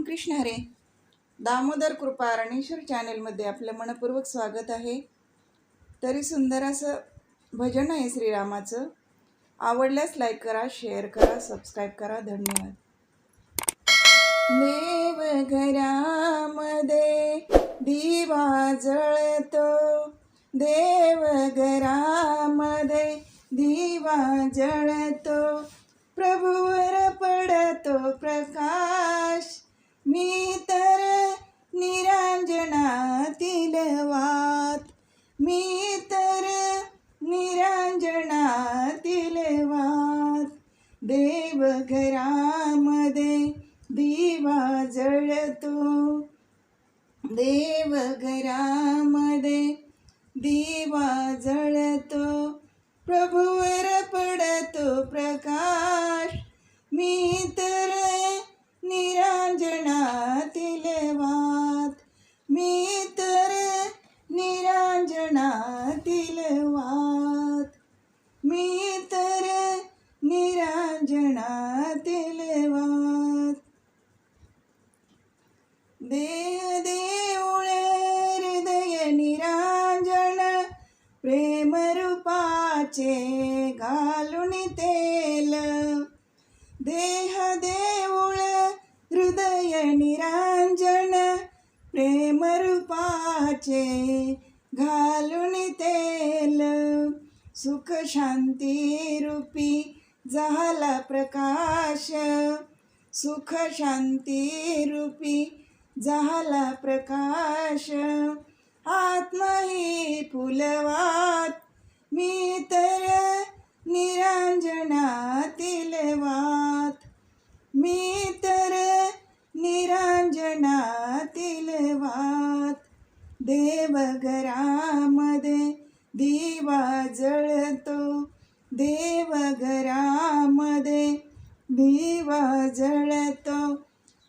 रामकृष्ण हरे. दामोदर कृपा अरणेश्वर चॅनलमध्ये आपलं मनपूर्वक स्वागत आहे. तरी सुंदर असं भजन आहे श्रीरामाचं. आवडल्यास लाईक करा, शेअर करा, सबस्क्राईब करा. धन्यवाद. देव घरामध्ये दिवा जळतो, देव घरामध्ये दिवा जळतो, प्रभूवर पडतो प्रकाश. मी तर निरांजनातील वात, मी तर निरांजनातील वात. देव घरामध्ये दिवा जळतो, देव घरामध्ये दिवा जळतो, प्रभूवर पडतो प्रकाश. मी तर निरांजनातील वात, मी तर निरांजनातील वात, मी तर निरांजनातील वात. देह देऊळ हृदय निरांजन, प्रेमरूपाचे घालून तेल. देह देऊळ हृदय निरांजन, प्रेमरूपाचे घालून तेल. सुख शांती रूपी झाला प्रकाश, सुख शांती रूपी झाला प्रकाश. आत्मा ही फुलवात, मी तर निरांजनातील वात, मी तर निरांजनातील वात. देव घरामध्ये दिवा जळतो, देव घरामध्ये दिवा जळतो,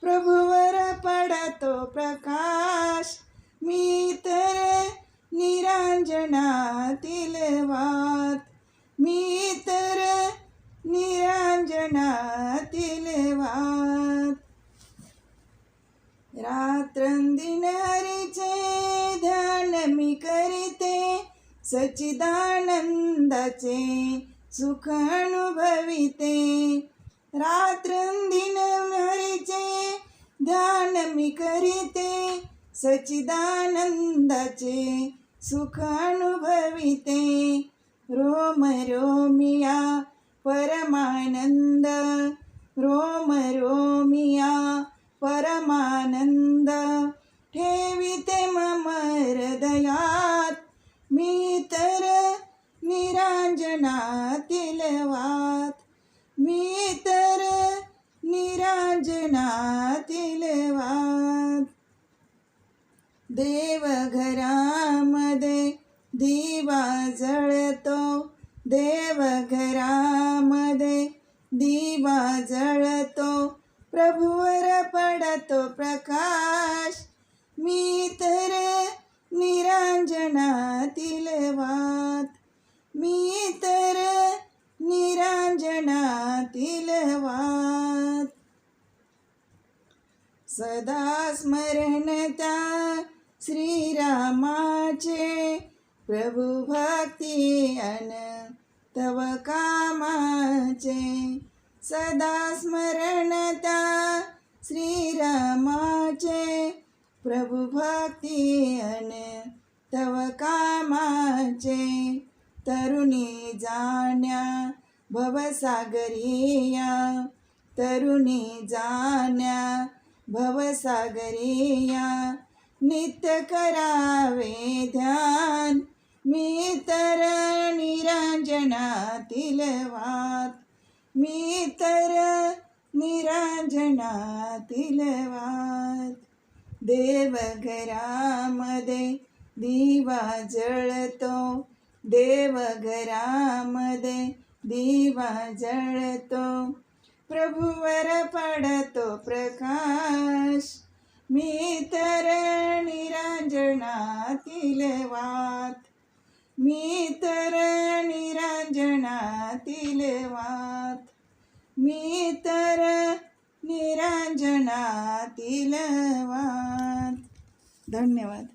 प्रभूवर पडतो प्रकाश. मी तर निरांजनातील वात, मी तर निरांजनातील वात. रात्रंदिन हरीचे ध्यान मी करीते, सच्चिदानंदाचे सुख अनुभविते. रात्रंदिन हरीचे ध्यान मी करीते, सच्चिदानंदाचे सुख अनुभविते. रोम रोमिया परमानंद, रोम रोमिया परमानंद, ठेविते मम हृदयात. मी तर निरांजनातील वात, मी तर निरांजनातील वात. देव घरामध्ये दिवा जळतो, देव घरामध्ये दिवा जळतो, प्रभूवर पडतो प्रकाश. मी तर निरांजनातील वात, मी तर निरांजनातील वात. सदा स्मरण त्या श्रीरामाचे, प्रभु भक्ती अन तव कामाचे. सदा स्मरण त्या श्रीरामाचे, प्रभु भक्ती अन तव कामाचे. तरुणी जाण्या भवसागरिया, तरुणी जाण्या भवसागरिया. नित्य करावे ध्यान, मी तर निरांजनातील वात, मी तर निरांजनातील वात. देव घरामध्ये दिवा जळतो, देव घरामध्ये दिवा जळतो, प्रभूवर पडतो प्रकाश. मी तर निरांजनातील वात, मी तर निरांजनातील वात, मी तर निरांजनातील निरांजनातील वात. धन्यवाद.